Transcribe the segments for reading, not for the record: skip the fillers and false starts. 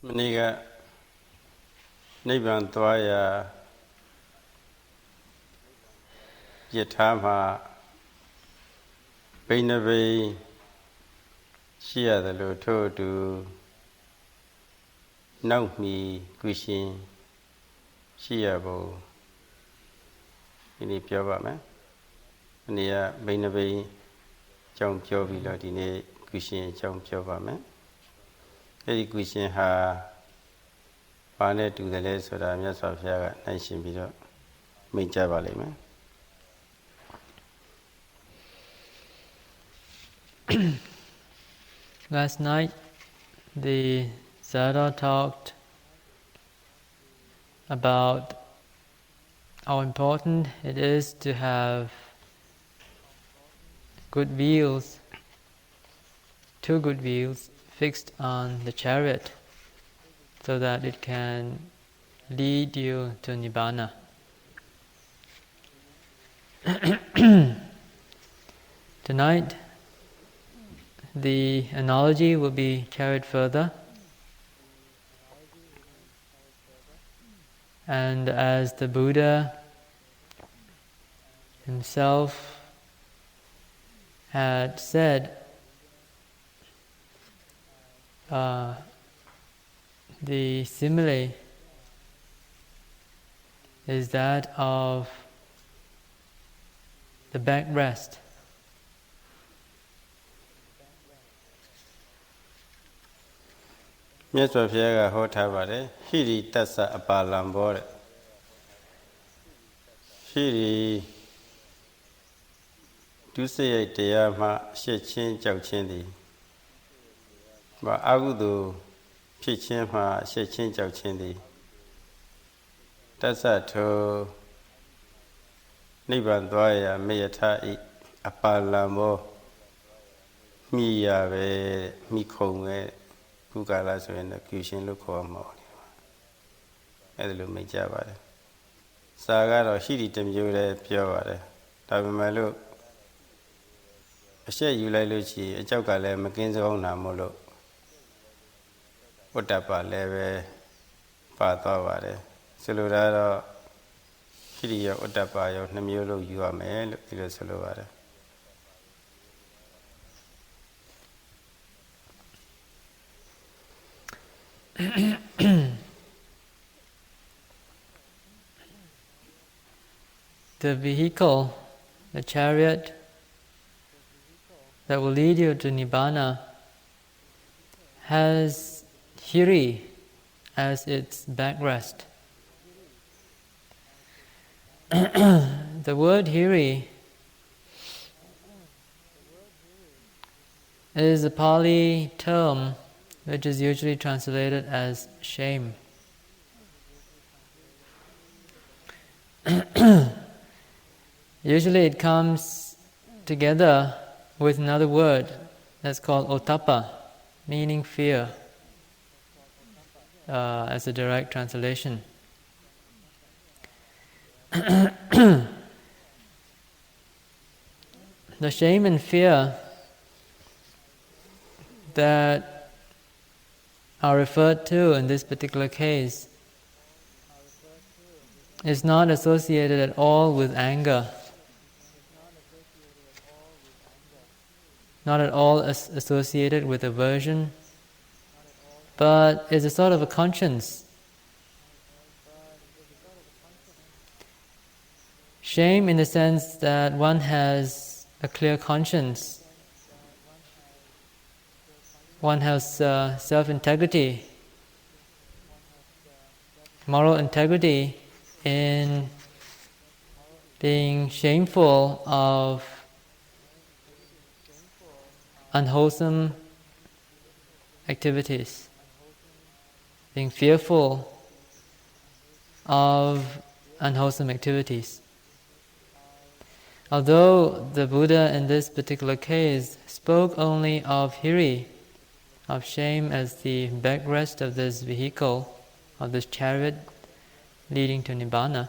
Maniga Nibbana Twaya Yatama Bainabe Chia the Loto to Naumi Gushin Chiabo in the Piavama Nia Bainabe Jom Piovi Lodine Gushin Jom Piavama. Very question ha Pane to the less or I'm just of Yaga Nation Bido Minjabalima. Last night the Sayadaw talked about how important it is to have good wheels, two good wheels fixed on the chariot so that it can lead you to Nibbana. Tonight, the analogy will be carried further, and as the Buddha himself had said, the simile is that of the backrest. Yes, of Yaga Hotavare, Hiri Tassa Apalambore. Hiri do say a deama, she change Chow Chendi. But Agudu Pichin Ma, she change Chow Chendi. Tassa to Nibbana Twaya Mayata Apalambo Mia Mikome. Kukalas when the cushion look for more. As a little Java. Saga or Hiritum Jure Pure. Tabimalo. I say you like Lucy, a chocale, Mackenzie on Namolo. Otapa leve Pathaware. Celurado Hiria Otapa, Namulo, you are male, Ilosalovare. The vehicle, the chariot that will lead you to Nibbana has Hiri as its backrest. The word Hiri is a Pali term which is usually translated as shame. Usually it comes together with another word that's called otapa, meaning fear, as a direct translation. The shame and fear that are referred to in this particular case is not associated at all with anger, not at all associated with aversion, but is a sort of a conscience. Shame in the sense that one has a clear conscience. One has self-integrity, moral integrity in being shameful of unwholesome activities, being fearful of unwholesome activities. Although the Buddha in this particular case spoke only of Hiri, of shame as the backrest of this vehicle, of this chariot leading to Nibbana,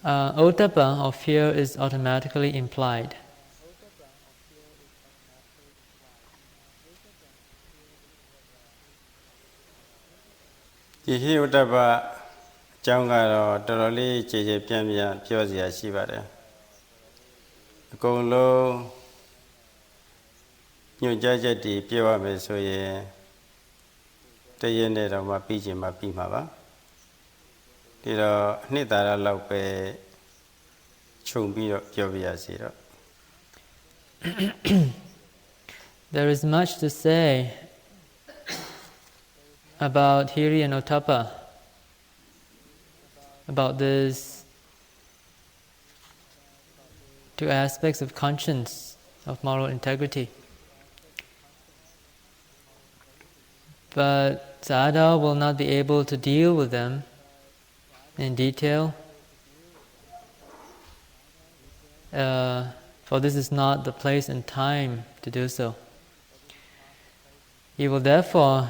otapa, or fear, is automatically implied. ဒီဟိဝတ္တပအကြောင်းကတော့တော်တော်လေးခြေခြေပြန့်ပြန့်ပြောစရာရှိပါတယ်အကုန်လုံးညွှန်ကြားချက်တွေပြောရမယ်ဆိုရင်တရက်နဲ့တော့မှပြီးချင်မှပြီးမှာပါဒီတော့အနှစ်သာရလောက်ပဲခြုံပြီးတော့ပြောပြရစီတော့ There is much to say about Hiri and Ottappa, about these two aspects of conscience, of moral integrity. But Sayadaw will not be able to deal with them in detail, for this is not the place and time to do so. He will therefore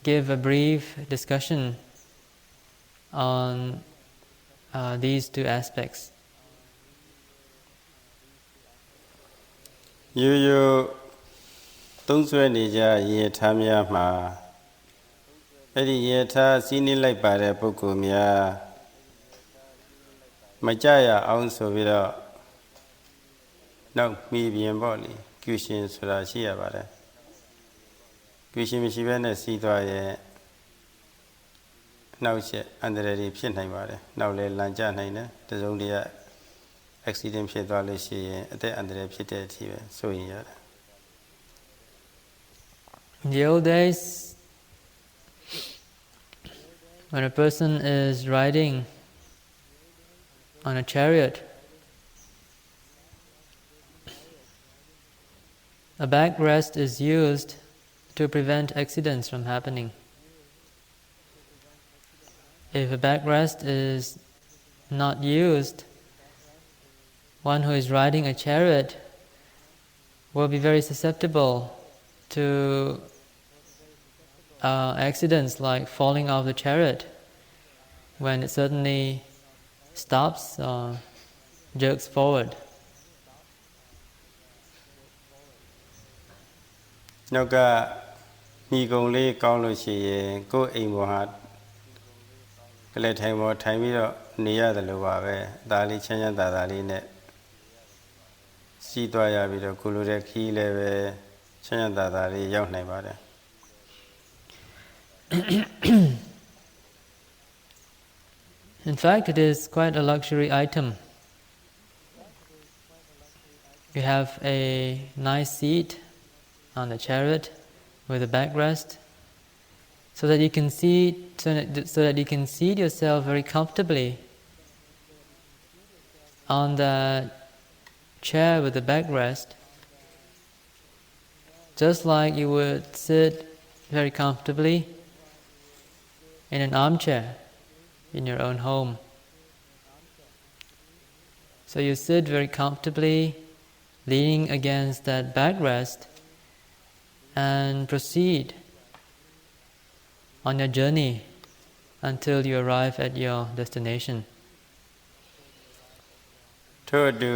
give a brief discussion on these two aspects. ရိုးရိုးသုံးဆွဲနေကြရေထားများမှာအဲ့ဒီရေထားစီးနှင်းလိုက်ပါတဲ့ပုဂ္ဂိုလ်များမကြရအောင်ဆိုပြီးတော့နောက်မိပြင်ပေါ့လေကျူရှင်ဆိုတာရှိရပါတယ်ကျူရှင်မရှိဘဲနဲ့စီးသွားရဲ့နောက်ချက်အန္တရာယ်တွေဖြစ်နိုင်ပါတယ်နောက်လဲလမ်းကျနိုင်တယ်တစုံတရာ accident ဖြစ်သွားလို့ရှိရင်အသက်အန္တရာယ်ဖြစ်တဲ့အထိပဲစိုးရင်ရတယ် In the old days, when a person is riding on a chariot, a backrest is used to prevent accidents from happening. If a backrest is not used, one who is riding a chariot will be very susceptible to accidents like falling off the chariot when it suddenly stops or jerks forward. နောက်ကမိကုံလေးကောင်းလို့ရှိရင်ကိုယ်အိမ်ပေါ်ဟာကလေးထိုင်ပေါ်ထိုင်ပြီးတော့နေရတယ်လို့ပါပဲဒါလေးချမ်းချမ်းသာသာလေးနဲ့စီးသွားရပြီးတော့ကိုလိုတဲ့ခီးလည်းပဲချမ်းချမ်းသာသာလေးရောက်နိုင်ပါတယ် In fact, it is quite a luxury item. You have a nice seat on the chariot with a backrest, so that you can seat yourself very comfortably on the chair with the backrest, just like you would sit very comfortably in an armchair in your own home. So you sit very comfortably, leaning against that backrest, and proceed on your journey until you arrive at your destination. ထို့တူ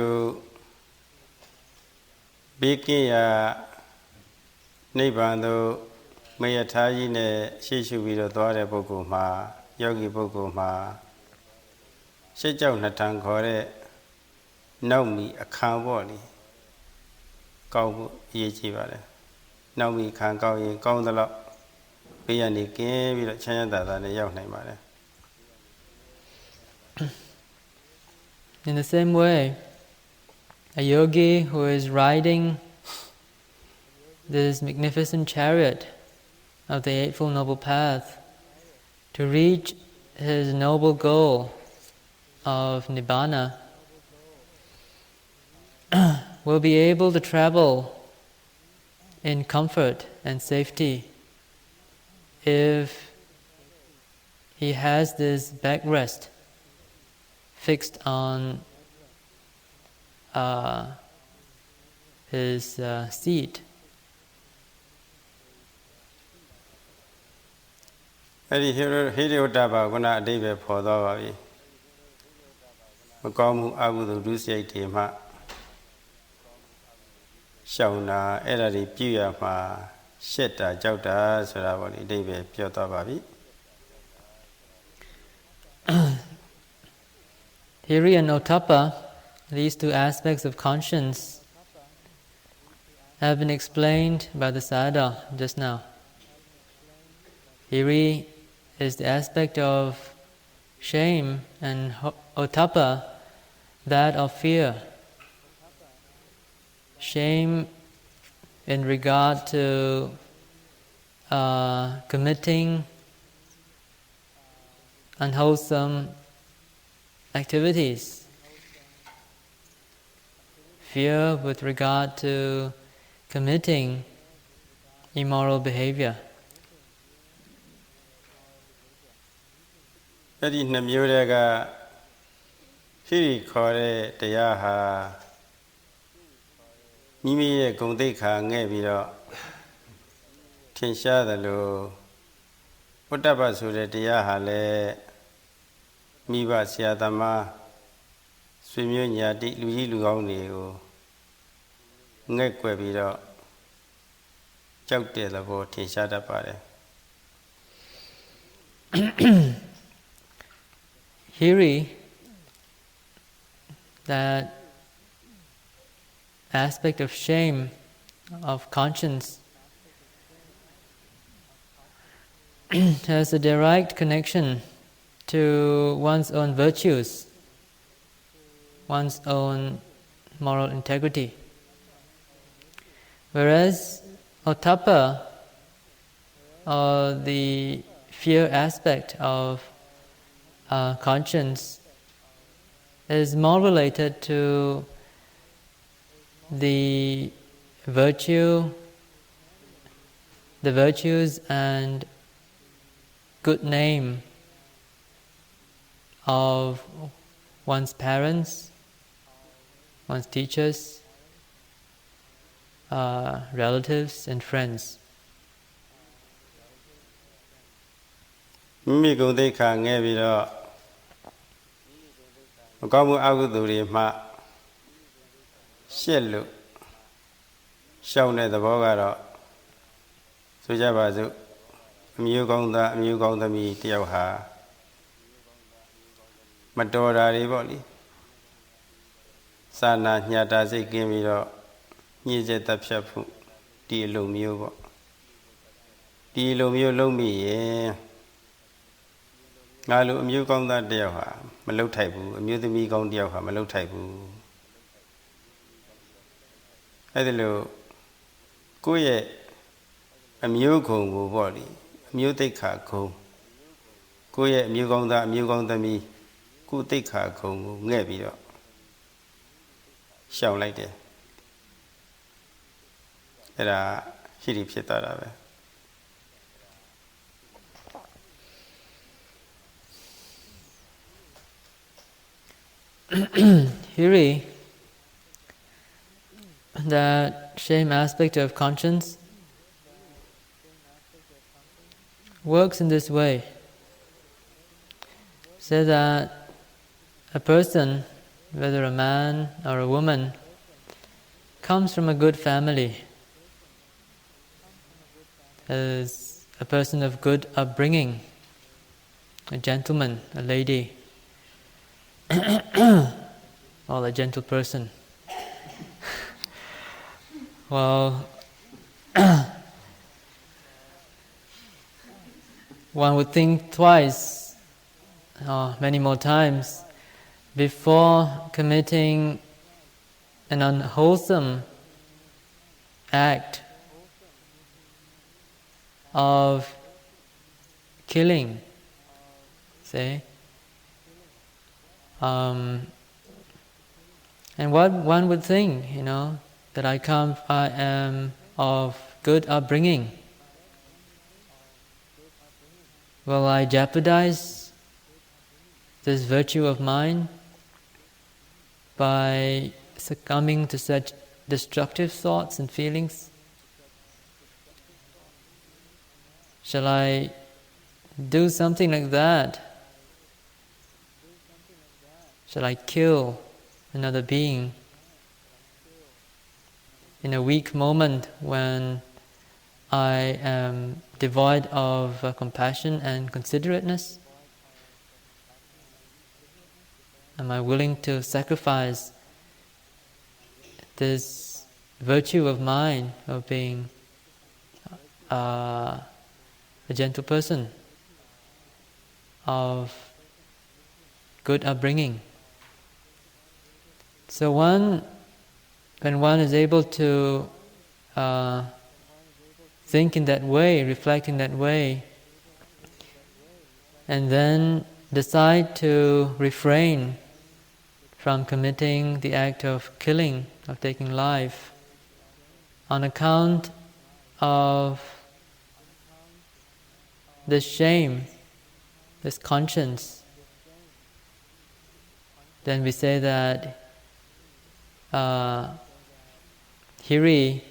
ဘေးကင်းရာနိဗ္ဗာန်သို့မယထာကြီးနဲ့ရှေ့ရှုပြီးတော့သွားတဲ့ပုဂ္ဂိုလ်မှာယောဂီပုဂ္ဂိုလ်မှာရှေ့ကြောက်နှစ်ထန်ခေါ်တဲ့နောက်မီအခါပေါ့လေကောင်းဖို့အရေးကြီးပါတယ်နောက်မီခံကောင်းရင်ကောင်းသလောက်ဘေးကနေကင်းပြီးတော့ချမ်းသာသာနဲ့ရောက်နိုင်ပါတယ် In the same way, a yogi who is riding this magnificent chariot of the Eightfold Noble Path to reach his noble goal of Nibbana will be able to travel in comfort and safety if he has this backrest fixed on his seat. အဲ့ဒီဟိရိဝတ္တဘာကနအတိပဲဖော်သွားပါပြီမကောင်းမှုအကုသိုလ်ဒုစရိုက်တွေမှ ရှောင်တာအဲ့ဒါတွေပြုရမှာရှက်တာကြောက်တာဆိုတာပေါ့လေအဓိပ္ပာယ်ပြောသွားပါပြီ Hiri and Ottappa, these two aspects of conscience, have been explained by the Sayadaw just now. Hiri is the aspect of shame and Ottappa that of fear. Shame in regard to committing unwholesome activities. Fear with regard to committing immoral behavior. အဲ့ဒီနှစ်မျိုးတွေကဟိရိခေါ်တဲ့တရားဟာမိမိရဲ့ဂုဏ်သိက္ခာငဲ့ပြီးတော့ထင်ရှားတယ်လို့ဝတ္တပ္ပဆိုတဲ့တရားဟာလည်းမိဘဆရာသမားဆွေမျိုးညာတိလူကြီးလူကောင်းတွေကိုငဲ့ကွယ်ပြီးတော့ကြောက်တဲ့သဘောထင်ရှားတတ်ပါတယ် Hiri, that aspect of shame, of conscience, has a direct connection to one's own virtues, one's own moral integrity. Whereas Ottappa, or the fear aspect of conscience, is more related to the virtues and good name of one's parents, one's teachers, relatives and friends. မိမိဂုဏ်သိက္ခာငဲ့ပြီးတော့မကောင်းမှုအကုသိုလ်တွေမှရှက်လို့ရှောင်တဲ့သဘောကတော့ဆိုကြပါစို့အမျိုးကောင်းသားအမျိုးကောင်းသမီးတယောက်ဟာမတော်တာတွေပေါ့လေစာနာညှာတာစိတ်ကင်းပြီးတော့ညှိစေတပ်ဖြတ်ဖို့ဒီအလိုမျိုးပေါ့ဒီလိုမျိုးလုံးမိရင်ငါလိုအမျိုးကောင်းသားတယောက်ဟာမလှုပ်ထိုက်ဘူးအမျိုးသမီးကောင်းတယောက်ဟာမလှုပ်ထိုက်ဘူးအဲ့ဒါလို့ကိုယ့်ရဲ့အမျိုးခုံကိုပေါ့လေအမျိုးသိက္ခာခုံကိုယ့်ရဲ့အမျိုးကောင်းသားအမျိုးကောင်းသမီးကိုယ်သိက္ခာခုံကိုငဲ့ပြီးတော့ရှောင်လိုက်တယ်အဲ့ဒါဟိရိဖြစ်သွားတာပဲ Hiri, that shame aspect of conscience, works in this way. So that a person, whether a man or a woman, comes from a good family, is a person of good upbringing, a gentleman, a lady, or a gentle person. Well, one would think twice, or many more times, before committing an unwholesome act of killing, say. And what one would think, that I am of good upbringing. Will I jeopardize this virtue of mine by succumbing to such destructive thoughts and feelings? Shall I do something like that? Shall I kill another being? in a weak moment when I am devoid of compassion and considerateness? Am I willing to sacrifice this virtue of mine of being a gentle person, of good upbringing? So when one is able to think in that way, reflect in that way, and then decide to refrain from committing the act of killing, of taking life, on account of this shame, this conscience, then we say that Hiri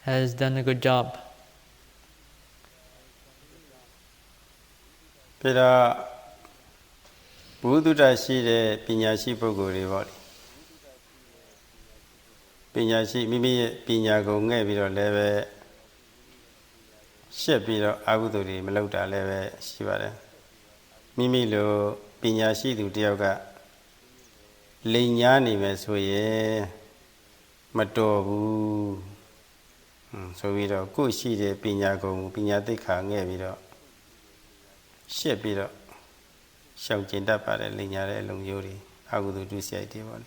has done a good job. ပြီးတော့ဘုဒ္ဓတရှိတဲ့ပညာရှိပုဂ္ဂိုလ်တွေပေါ့လေပညာရှိမိမိရဲ့ပညာကိုငဲ့ပြီးတော့လည်းပဲရှက်ပြီးတော့အာဟုသူတွေမလုပ်တာလည်းပဲရှိပါတယ်မိမိလိုပညာရှိသူတယောက်ကလိမ်ညားနေမယ်ဆိုရင်မတော်ဘူးဆိုပြီးတော့ကိုယ်ရှိတဲ့ပညာကိုပညာသိက္ခာငဲ့ပြီးတော့ရှက်ပြီးတော့ရှောင်ကျင်တတ်ပါတယ်လိမ်ညာတဲ့အလုံးမျိုးတွေအာဟုသူဒုစရိုက်တွေပေါ့လေ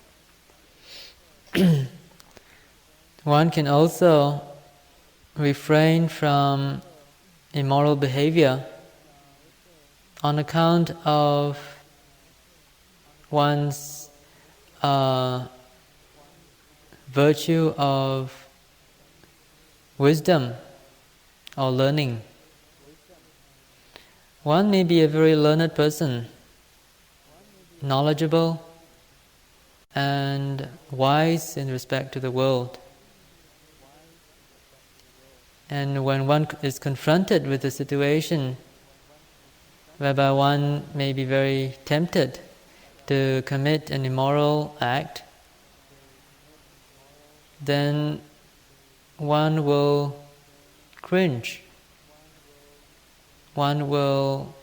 One can also refrain from immoral behavior on account of one's virtue of wisdom or learning. One may be a very learned person, knowledgeable and wise in respect to the world. And when one is confronted with a situation whereby one may be very tempted to commit an immoral act, then one will cringe. One will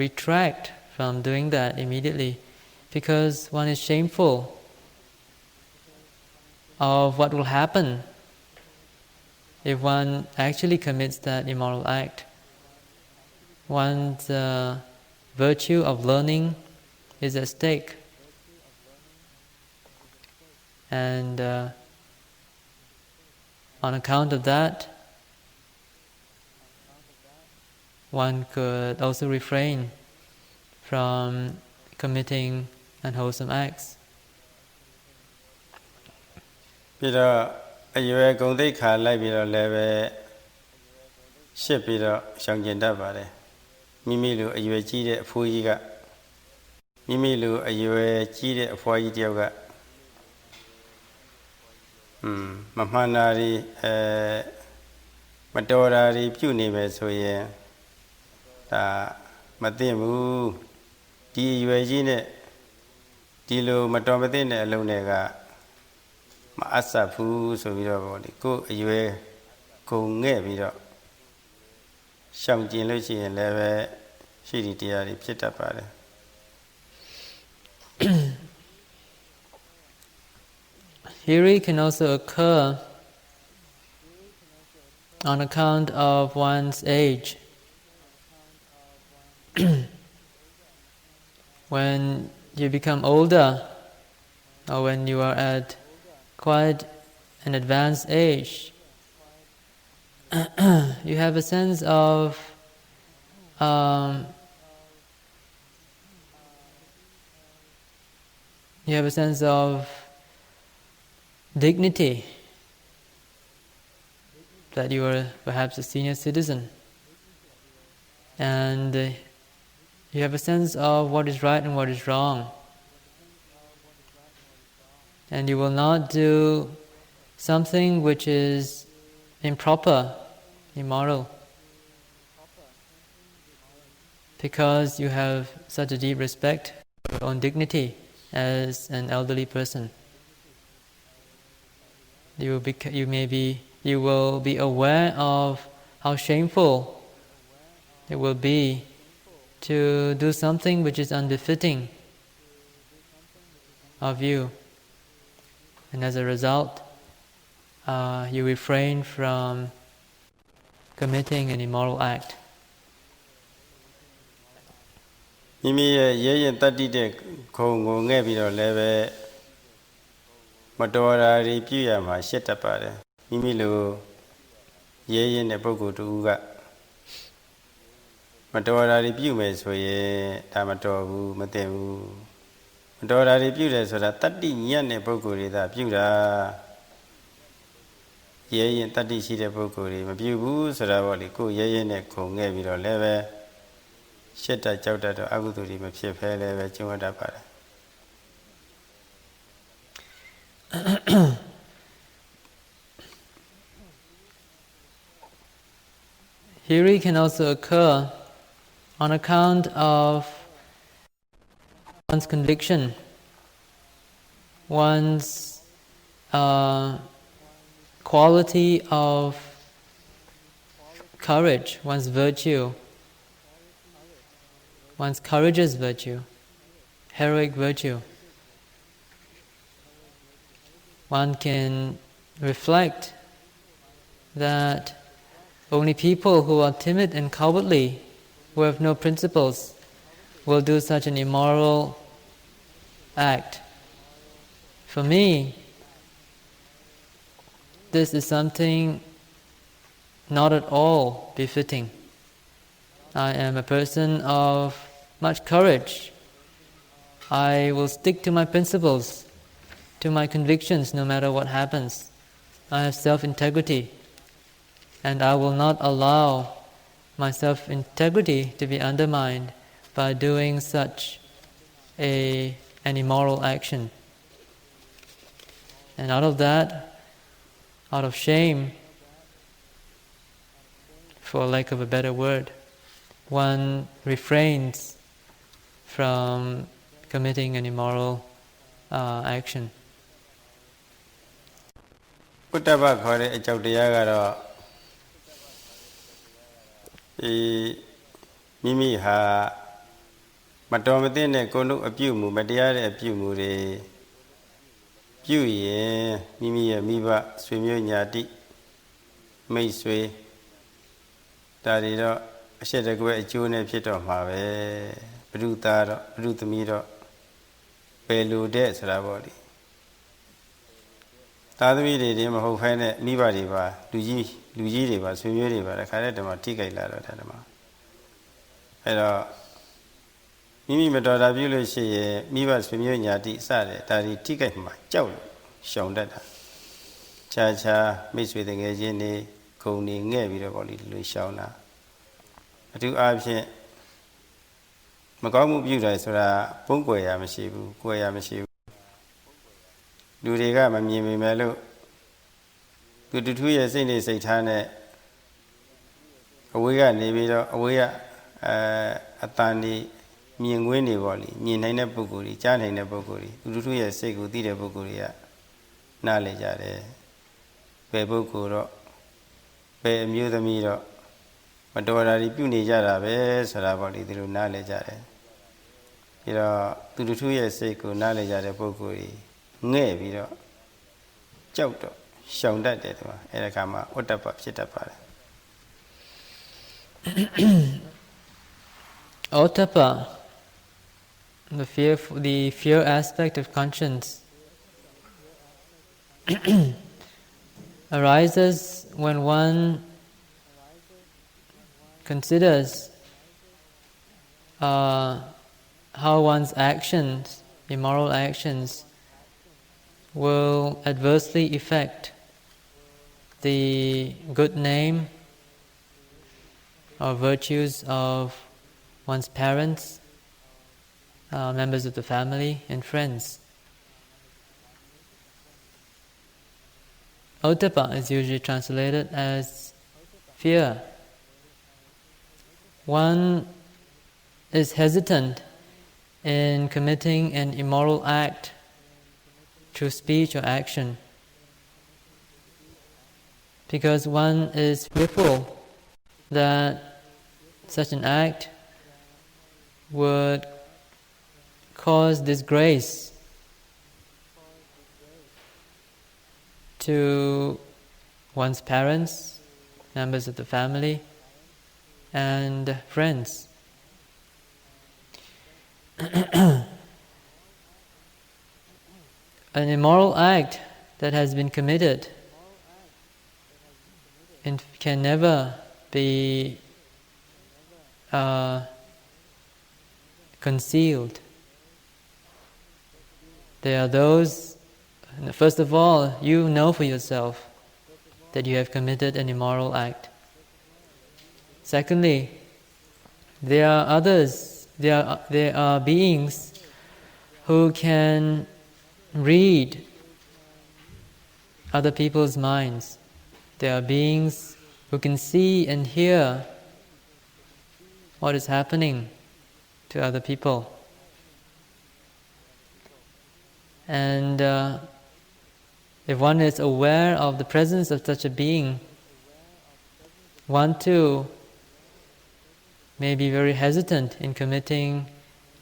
retract from doing that immediately because one is shameful of what will happen if one actually commits that immoral act. One's virtue of learning is at stake. And on account of that, one could also refrain from committing unwholesome acts. ပြီးတော့အရွယ်ဂုဏ်သိက္ခာလိုက်ပြီးတော့လည်းပဲရှစ်ပြီးတော့ရှောင်ကျင်တတ်ပါတယ်မိမိလိုအရွယ်ကြီးတဲ့အဖိုးကြီးကမိမိလိုအရွယ်ကြီးတဲ့အဖွားကြီးတယောက်ကမမှန်တာတွေမတော်တာတွေပြုနေမယ်ဆိုရင်ဒါမသိဘူးဒီအရွယ်ကြီးနဲ့ဒီလိုမတော်မသိတဲ့အလုံးတွေကမအပ်ဆက်ဘူးဆိုပြီးတော့ဗောလေကိုယ်အရွယ်ကိုငဲ့ပြီးတော့ရှောင်ကျင်လို့ရှိရင်လည်းပဲရှိဒီတရားတွေဖြစ်တတ်ပါတယ် Hiri can also occur on account of one's age. When you become older, or when you are at quite an advanced age, you have a sense of dignity, that you are perhaps a senior citizen, and you have a sense of what is right and what is wrong, and you will not do something which is improper, immoral, because you have such a deep respect for your own dignity as an elderly person. you will be aware of how shameful it will be to do something which is unbefitting of you. And as a result, you refrain from committing an immoral act. မိမိရဲ့ရဲရင်တတ္တိတဲ့ခုံကိုငဲ့ပြီးတော့လည်းပဲမတော်တာတွေပြုရမှာရှက်တတ်ပါတယ်မိမိလိုရဲရင်တဲ့ပုဂ္ဂိုလ်တူကမတော်တာတွေပြုမယ်ဆိုရင်ဒါမတော်ဘူးမသိဘူးမတော်တာတွေပြုတယ်ဆိုတာတတ္တိညံ့တဲ့ပုဂ္ဂိုလ်တွေသာပြုတာရဲရင်တတ္တိရှိတဲ့ပုဂ္ဂိုလ်တွေမပြုဘူးဆိုတာပေါ့လေကိုရဲရင်နဲ့ခုံငဲ့ပြီးတော့လည်းပဲရှက်တတ်ကြောက်တတ်တော့အကုသိုလ်တွေမဖြစ်ဖဲလည်းပဲကျင့်ဝတ်တတ်ပါတယ် Hiri can also occur on account of one's conviction, one's quality of courage, one's virtue, one's courageous virtue, heroic virtue. One can reflect that only people who are timid and cowardly, who have no principles, will do such an immoral act. For me, this is something not at all befitting. I am a person of much courage. I will stick to my principles, to my convictions, no matter what happens. I have self-integrity, and I will not allow my self-integrity to be undermined by doing such an immoral action. And out of that, out of shame, for lack of a better word, one refrains from committing an immoral action. ကုတ္တပခေါ်တဲ့အကြောက်တရားကတော့မိမိဟာမတော်မသင့်တဲ့ကိုယ်တို့အပြုမှုမတရားတဲ့အပြုမှုတွေပြုရင်မိမိရဲ့မိဘဆွေမျိုးညာတိမိတ်ဆွေဒါတွေတော့အရှက်တကွဲအကျိုးနဲ့ဖြစ်တော့မှာပဲဘုရုသားတော့ဘုရုသမီးတော့ပယ်လို့တဲ့ဆိုတာပေါ့လေသာသမီတွေမဟုတ်ဖ ೇನೆ မိဘတွေပါလူကြီးတွေပါဆွေမျိုးတွေပါတခါတည်းတည်းမှာထိကြိုက်လာတော့တယ်မှာအဲ့တော့မိမိမတော်တာပြုလို့ရှိရင်မိဘဆွေမျိုးညာတိစတယ်ဒါတွေထိကြိုက်မှာကြောက်လို့ရှောင်တတ်တာခြားခြားမိတ်ဆွေတငယ်ချင်းတွေဂုံတွေငဲ့ပြီးတော့ပေါ့လေလူရှောင်တာအထူးအားဖြင့်မကောင်းမှုပြုတယ်ဆိုတာပုံကွယ်ရမရှိဘူးကွယ်ရမရှိဘူးလူတွေကမမြင်မိမယ်လို့သူတူထူးရဲ့စိတ်နေစိတ်ထားနဲ့အဝေးကနေပြီးတော့အဝေးကအတန်ဒီမြင်ကွင်းတွေပေါ့လေမြင်နိုင်တဲ့ပုဂ္ဂိုလ်ကြီးကြားနိုင်တဲ့ပုဂ္ဂိုလ်ကြီးသူတူထူးရဲ့စိတ်ကိုသိတဲ့ပုဂ္ဂိုလ်တွေကနားလည်ကြတယ်ဘယ်ပုဂ္ဂိုလ်တော့ဘယ်အမျိုးသမီးတော့မတော်တာတွေပြုနေကြတာပဲဆိုတာပေါ့လေဒီလိုနားလည်ကြတယ်ပြီးတော့သူတူထူးရဲ့စိတ်ကိုနားလည်ကြတဲ့ပုဂ္ဂိုလ်ကြီးငဲ့ပြီးတော့ကြောက်တော့ရှောင်တတ်တယ်သူကအဲ့ဒါကမှဥတ္တပဖြစ်တတ်ပါတယ် Ottappa, the fear aspect of conscience arises when one considers how one's actions, immoral actions, will adversely affect the good name or virtues of one's parents, members of the family, and friends. Ottappa is usually translated as fear. One is hesitant in committing an immoral act through speech or action because one is fearful that such an act would cause disgrace to one's parents, members of the family, and friends. An immoral act that has been committed can never be concealed. There are those, first of all, you know for yourself that you have committed an immoral act. Secondly, there are others, there are beings who can read other people's minds. There are beings who can see and hear what is happening to other people. And if one is aware of the presence of such a being, one too may be very hesitant in committing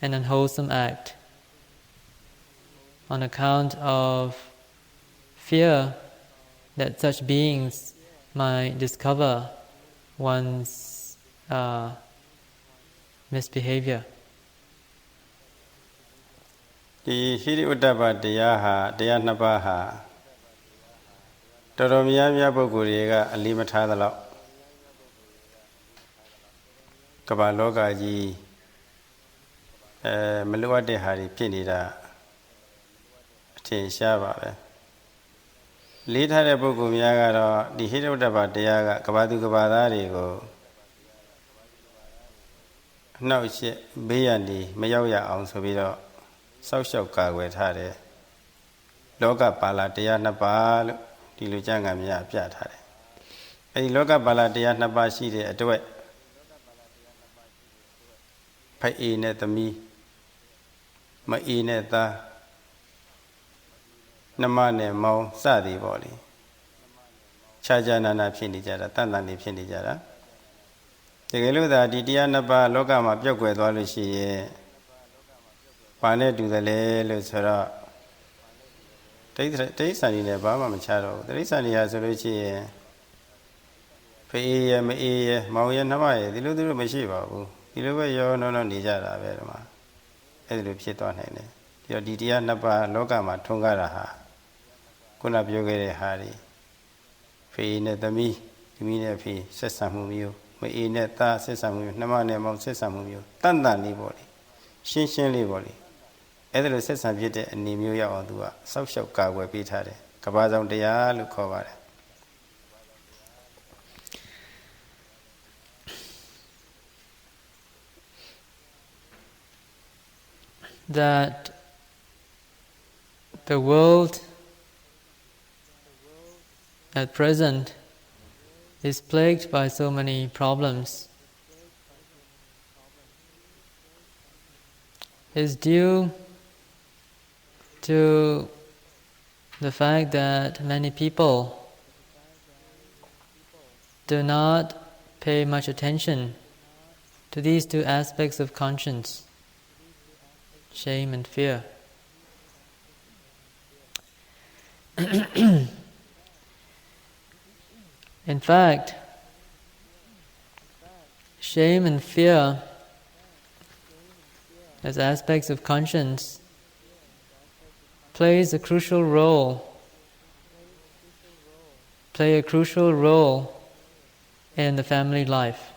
an unwholesome act on account of fear that such beings might discover one's misbehavior. ဒီဟိရိဥတ္တပတရားဟာတရားနှစ်ပါးဟာတော်တော်များများပုဂ္ဂိုလ်တွေကအလေးမထားသလောက်ကမ္ဘာလောကကြီးမလိုအပ်တဲ့ဟာတွေဖြစ်နေတာအထင်ရှားပါပဲလေးထားတဲ့ပုဂ္ဂိုလ်များကတော့ဒီဟိရိဥတ္တပတရားကကမ္ဘာသူကမ္ဘာသားတွေကိုအနှောက်အယှက်ဘေးရန်တွေမရောက်ရအောင်ဆိုပြီးတော့စောက်ရှောက်ကာကွယ်ထားတယ်လောကပါဠိတရားနှစ်ပါးလို့ဒီလိုကျမ်းဂန်များပြထားတယ်အဲဒီလောကပါဠိတရားနှစ်ပါးရှိတဲ့အတွက်ဖိုက်အေနဲ့သမီးမအေနဲ့သားနှမနဲ့မောင်စသည်ပေါ့လေခြားခြားနာနာဖြစ်နေကြတာတန်တန်နေဖြစ်နေကြတာတကယ်လို့သာဒီတရားနှစ်ပါးလောကမှာပြောက်ွယ်သွားလို့ရှိရင်ဘာနဲ့တူတယ်လဲလို့ဆိုတော့တိဋ္ဌာန်ကြီးနဲ့ဘာမှမချတော့ဘူးတိဋ္ဌာန်ကြီးဟာဆိုလို့ရှိရင်ဖေးရမအေးရမောင်ရနှမရဒီလိုသူတို့မရှိပါဘူးဒီလိုပဲရောနောနေကြတာပဲဒီမှာအဲ့ဒီလိုဖြစ်သွားနိုင်တယ်ပြီးတော့ဒီတရားနှစ်ပါးလောကမှာထွန်းကားတာဟာခုနပြောခဲ့တဲ့ဟာတွေဖေးနဲ့သမီးနဲ့ဖေးဆက်ဆံမှုမျိုးမအေးနဲ့သားဆက်ဆံမှုမျိုးနှမနဲ့မောင်ဆက်ဆံမှုမျိုးတန်တန်လေးပေါ့လေရှင်းရှင်းလေးပေါ့လေအဲ့ဒါလိုဆက်ဆံဖြစ်တဲ့အနေမျိုးရောက်အောင်သူကစောက်ရှောက်ကာကွယ်ပေးထားတယ်ကဘာဆောင်တရားလို့ခေါ်ပါတယ် that the world at present is plagued by so many problems is due to the fact that many people do not pay much attention to these two aspects of conscience, shame and fear. In fact, shame and fear as aspects of conscience play a crucial role in the family life.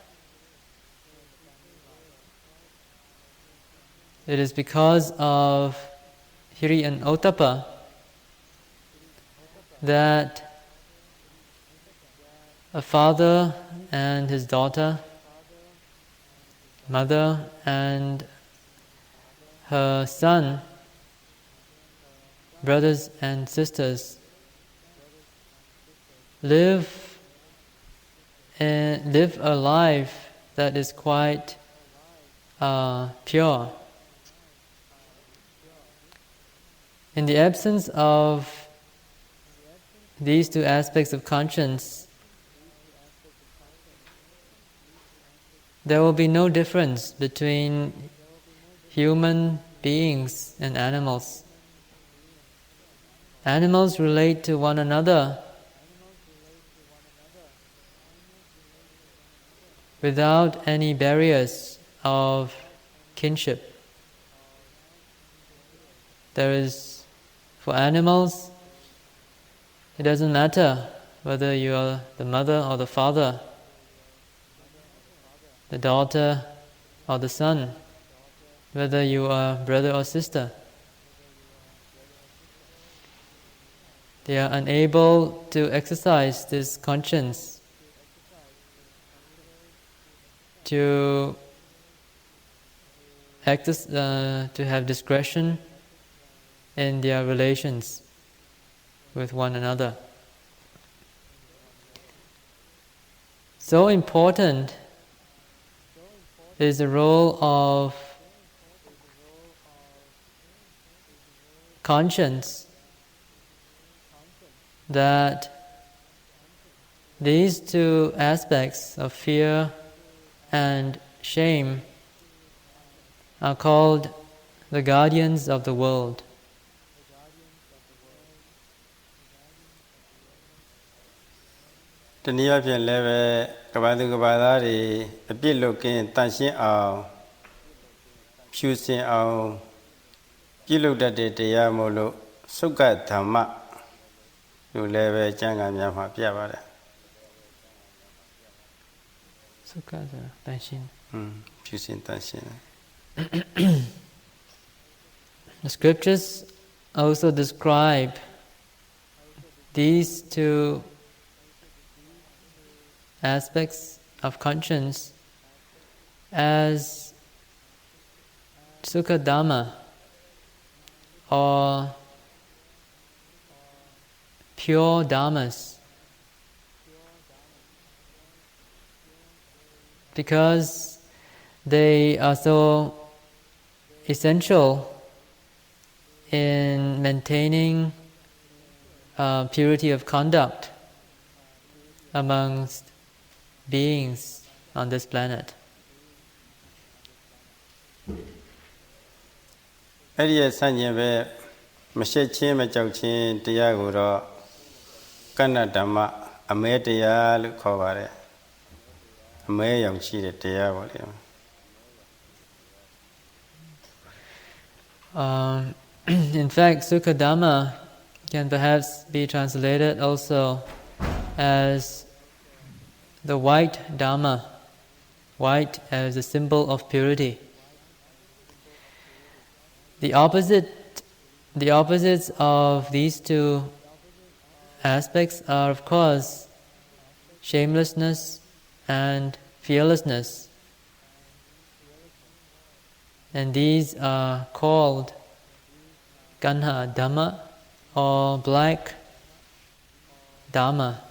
It is because of hiri and ottappa that a father and his daughter, mother and her son, brothers and sisters live a life that is quite pure. In the absence of these two aspects of conscience, there will be no difference between human beings and animals. Animals relate to one another without any barriers of kinship. For animals, it doesn't matter whether you are the mother or the father, the daughter or the son, whether you are brother or sister. They are unable to exercise this conscience, to have discretion in their relations with one another. So important is the role of conscience that these two aspects of fear and shame are called the guardians of the world. The Nibbana level, Kabadugabada, a bit looking, dancing out, choosing out, you looked at the Yamolo, Suka Dhamma, you level Janga Yama Piavada. Suka dancing. Choosing dancing. The scriptures also describe these two aspects of conscience as Sukha Dhamma, or pure Dhammas, because they are so essential in maintaining purity of conduct amongst beings on this planet. Earlier, Sanyave, Mashachi, Machauchin, Tiaguro, Kanadama, Ametia, Lukovare, Ame Young Chi, Tiago. In fact, Sukha Dhamma can perhaps be translated also as the white Dhamma, white as a symbol of purity. The opposites of these two aspects are, of course, shamelessness and fearlessness. And these are called Kanha Dhamma or black Dhamma.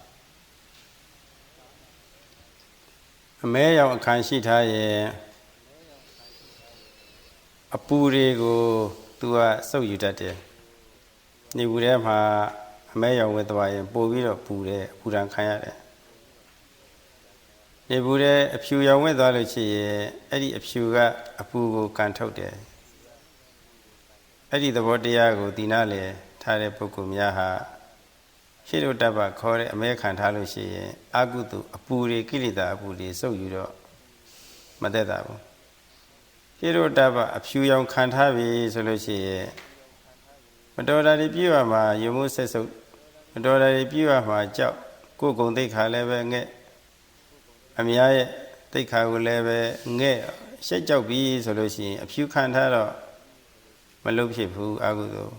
Mayor Kanshita a purigo to a so you that you would have a mayor with a bowie of Pure, Puran Kayare. They would a few young with Ology, Eddie a sugar, a pugo can't out there. Eddie the Bordiago, Dinale, Tare Pukum Yaha. Shiro Daba Kore American Talushi, Agutu, Apuri, Kilida, Apuri, so you do. Madedabo. Shiro Daba, a few young can't have it, Solushi. Madora review ma, you must say so. Madora review ma job. Go go take her level, get. Amia, take her level, get. Shake out be, Solushi, a few can't have Malupi who Agudo.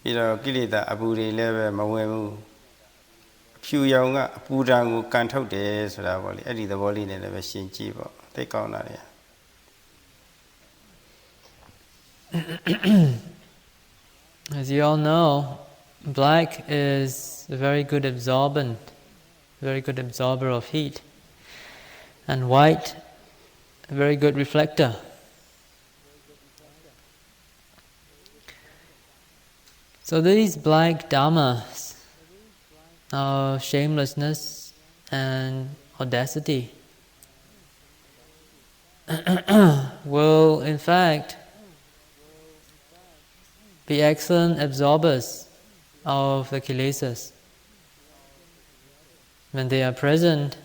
Kilida Aburi level Mawemu. Few young Pudangu can't out there, so I will edit the volley in the machine cheaper. Take on area. As you all know, black is a very good absorbent, very good absorber of heat, and white, a very good reflector. So these black dhammas of shamelessness and audacity will in fact be excellent absorbers of the kilesas. When they are present,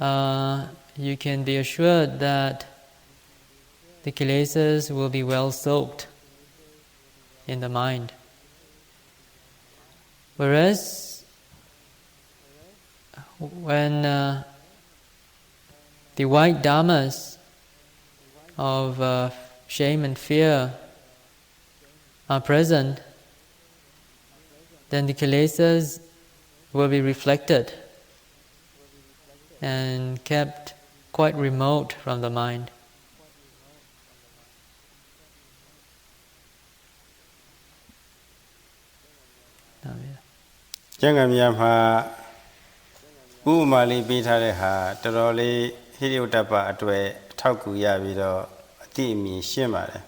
you can be assured that the kilesas will be well soaked in the mind. Whereas when the white dhammas of shame and fear are present, then the kilesas will be reflected and kept quite remote from the mind. Jangamyama Umali Bitaha, Toroli, Hiliotapa Atwe, Takuya Vido, Timi Shimare.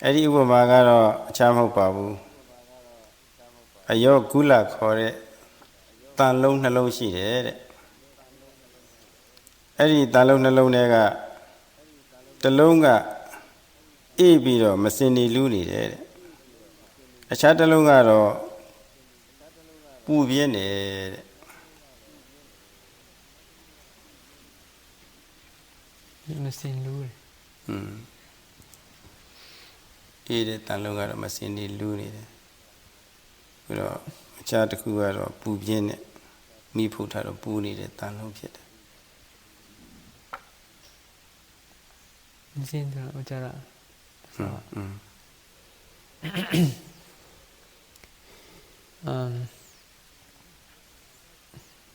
Edi Umagaro, Chamo Babu, Ayo Gula Kore, Tan Long Nalo she did. Edi Talon Nalonega, the Longa, Ebido, Massini Luni did. A Chatalongaro. Pù bien nè. Machine lưu. Để tan lâu rồi machine đi lưu này. Rồi cha được khu rồi pù bien nè. Mi phụ thà rồi pù này để tan lâu chết. Machine rồi cha ra.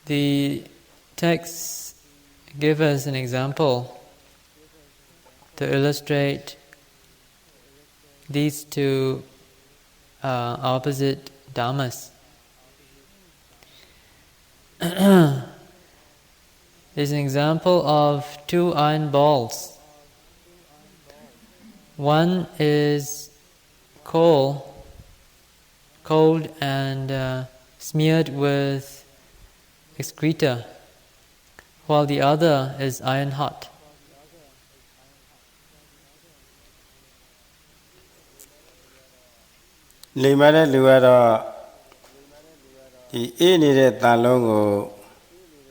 The texts give us an example to illustrate these two opposite dhammas. Is an example of two iron balls. One is cold and smeared with excreta, while the other is iron hot. Limare Luaro the Enid Talongo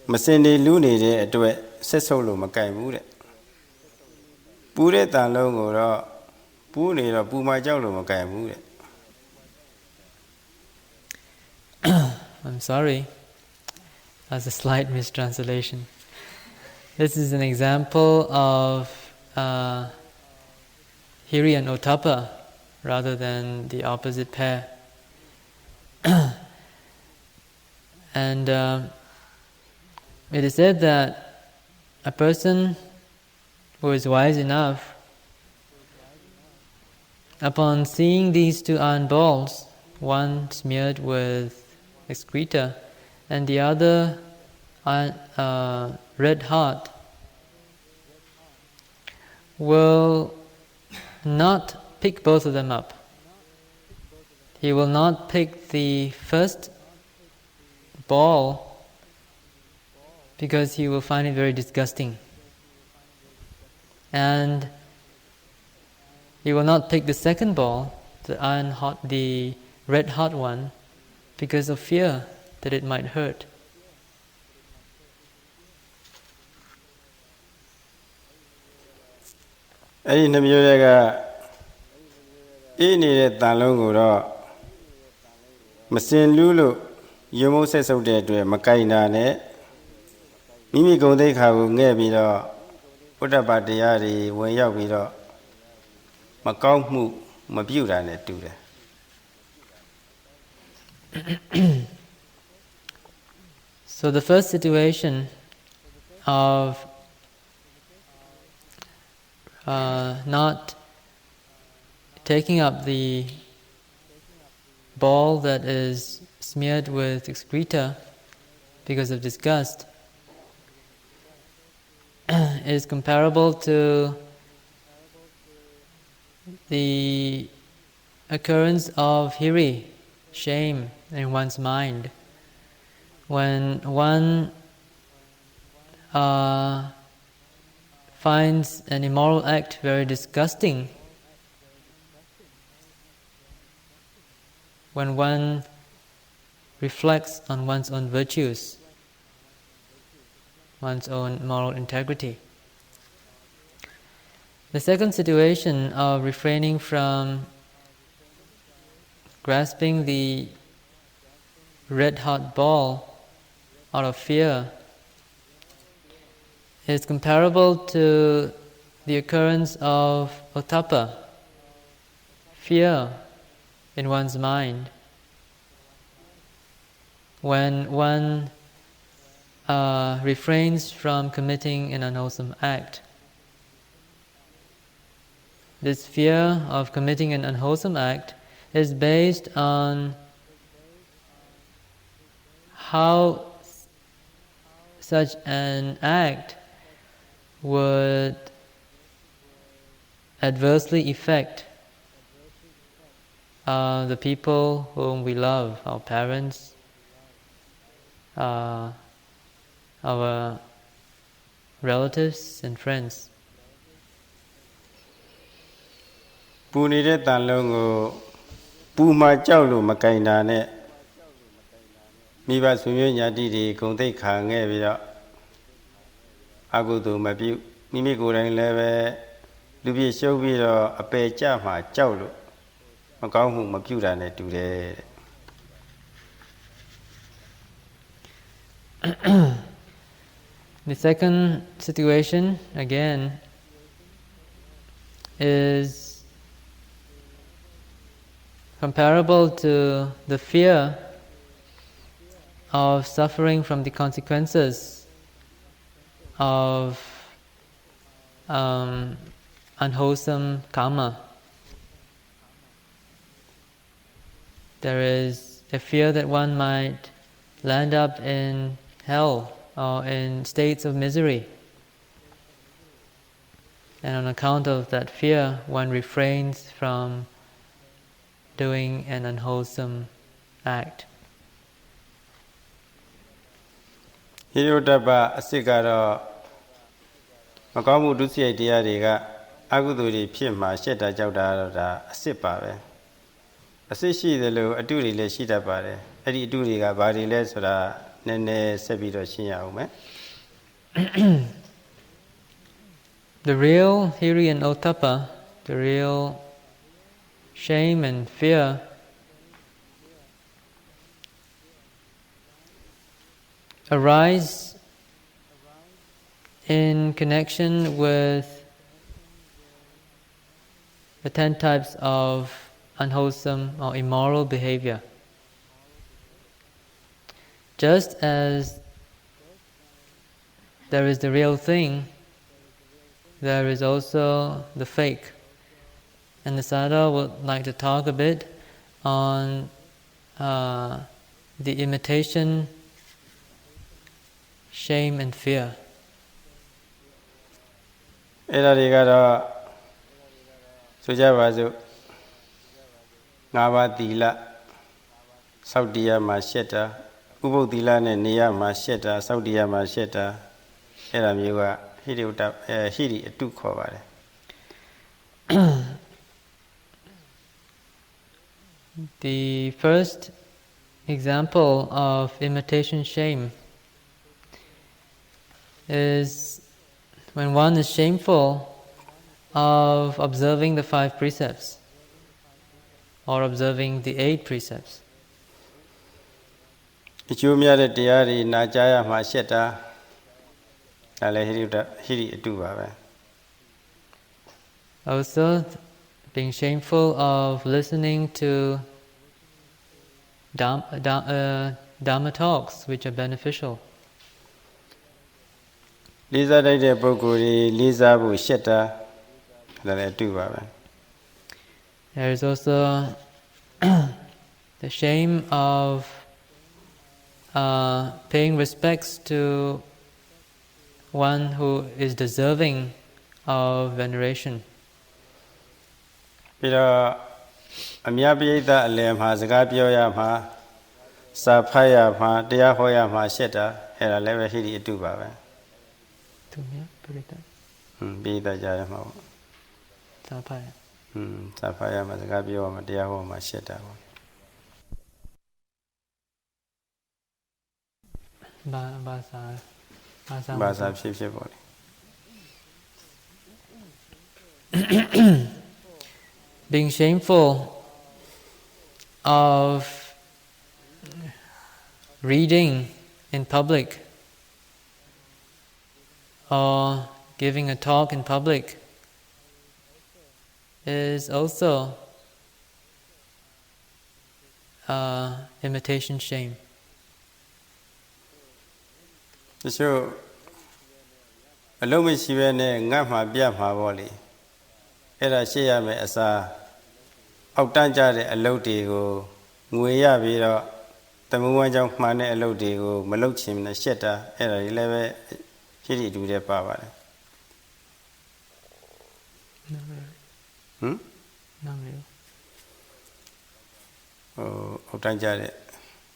Massini Luni to it, Sesolo Makai Mude. Pure Talongo, Pune or Puma Jolo Makai Mude. I'm sorry. That's a slight mistranslation. This is an example of Hiri and Ottappa rather than the opposite pair. And it is said that a person who is wise enough, upon seeing these two iron balls, one smeared with excreta and the other red hot, will not pick both of them up. He will not pick the first ball because he will find it very disgusting. And he will not pick the second ball, the red hot one, because of fear that it might hurt. Any Namuega Ini Talongo Massin Lulu, Yomo says of dead to Makaina ne Mimi go they have Nebido, what about the Yari when Yavido Macau Mu, Mabuda net do that. So the first situation of not taking up the ball that is smeared with excreta because of disgust is comparable to the occurrence of hiri, shame, in one's mind. When one finds an immoral act very disgusting, when one reflects on one's own virtues, one's own moral integrity. The second situation of refraining from grasping the red-hot ball out of fear is comparable to the occurrence of ottappa, fear in one's mind. When one refrains from committing an unwholesome act, this fear of committing an unwholesome act is based on how such an act would adversely affect the people whom we love, our parents, our relatives and friends. ပူနေတဲ့တန်လုံးကိုပူမှကြောက်လို့မကင်တာနဲ့မိဘဆွေမျိုးညာတိတွေဂုံတိတ်ခါငဲ့ပြီးတော့အကုသိုလ်မပြုမိမိကိုယ်တိုင်လည်းပဲလူပြည့်ရှုပ်ပြီးတော့အပယ်ကြမှာကြောက်လို့မကောင်းမှုမပြုတာနဲ့တူတယ် The second situation again is comparable to the fear of suffering from the consequences of unwholesome karma. There is a fear that one might land up in hell or in states of misery. And on account of that fear, one refrains from doing an unwholesome act. ဟိရောတပအစစ်ကတော့မကောင်းမှုဒုစရိုက်တရားတွေကအကုသိုလ်တွေဖြစ်မှာရှက်တာကြောက်တာတော့ဒါအစစ်ပါပဲအစစ်ရှိတယ်လို့အတုတွေလည်းရှိတတ်ပါတယ်အဲ့ဒီအတုတွေကဘာတွေလဲဆိုတာနည်းနည်းဆက်ပြီးတော့ရှင်းရအောင်မယ် The real hiri and ottappa, the real shame and fear arise in connection with the 10 types of unwholesome or immoral behavior. Just as there is the real thing, there is also the fake. And the Sayadaw would like to talk a bit on the imitation, shame and fear. အဲ့ဒါတွေကတော့ဆိုကြပါစို့၅ပါးသီလစောင့်တရားမှာရှက်တာဥပုသ်သီလနဲ့နေရမှာရှက်တာစောင့်တရားမှာရှက်တာအဲ့ဒါမျိုးကဟိရိဥတ္တဟိရိအတုခေါ်ပါတယ် The first example of imitation shame is when one is shameful of observing the 5 precepts or observing the 8 precepts. အကျိုးများတဲ့တရားတွေနာကြားရမှာရှက်တာဒါလည်းဟိရိအတုပါပဲ Also, being shameful of listening to Dhamma talks which are beneficial. လေးစားတိုက်တဲ့ပုဂ္ဂိုလ်တွေလေးစားဖို့ရှက်တာဒါလည်းအတုပါပဲ There is also the shame of paying respects to one who is deserving of veneration. ပြီးတော့အမြတ်ပိဋကအလယ်မှာစကားပြောရမှာစာဖတ်ရမှာတရားဟောရမှာရှက်တာအဲ့ဒါလည်းပဲဟိရိအတုပါပဲ Tumya Parita. Bida Jayamo. Sapaya. Sapaya Mazagabio, Madiaho, Masheta. Basa Shipshipoli. Being shameful of reading in public or giving a talk in public is also imitation shame. So, allow me to be Nama Biamavoli. Era Shiame as a Octanja Aloti, Nguya Viro, the Muajang Mane Aloti, Malochim, the Shetta, Era 11, Shitty to the power. Not really. Oh, Octanja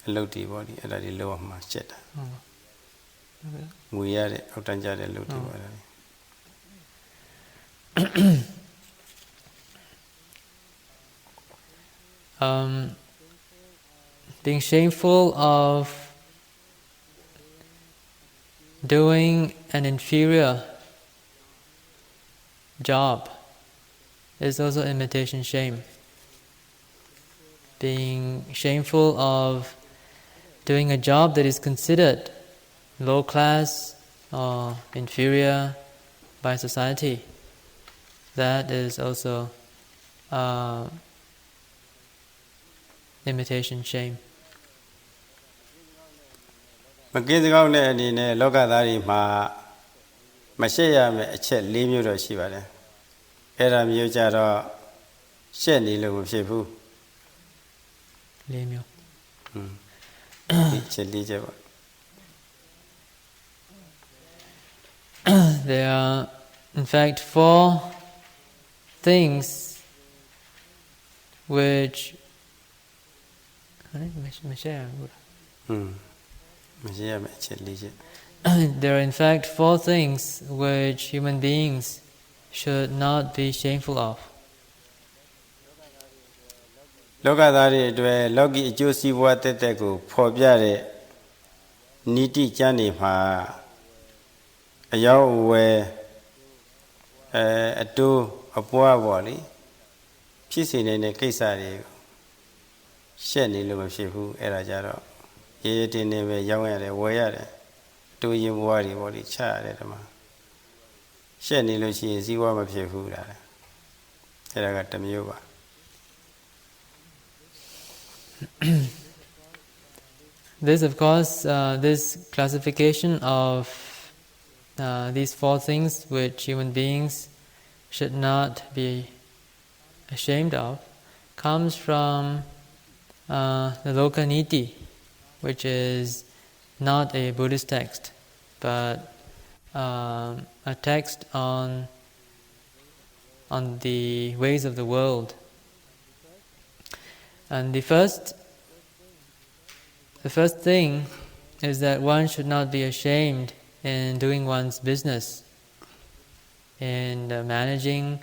Aloti body, Era the lower Machetta. We are Octanja Aloti body. Being shameful of doing an inferior job is also imitation shame. Being shameful of doing a job that is considered low class or inferior by society, that is also imitation shame. Magizgone in Logadari Ma Mashaya Chet Limu Shiva. Era Mujaro Sheni Lumu Shifu. Limu. There are, in fact, 4 things which there are in fact 4 things which human beings should not be shameful of. Logadari dwe logi Josi Wateteku, Pobiare Niti Janima Ayawe a do a boa wally, Pissing in a Kisari. Sheni Lumashifu, Erajaro, yet in a young and a warrior, 2 year worry what each child at a man. Sheni Lucy is Iwa Mashifu, Eragatam. This, of course, this classification of these 4 things which human beings should not be ashamed of comes from the Loka Niti, which is not a Buddhist text, but a text on the ways of the world. And the first thing is that one should not be ashamed in doing one's business, in managing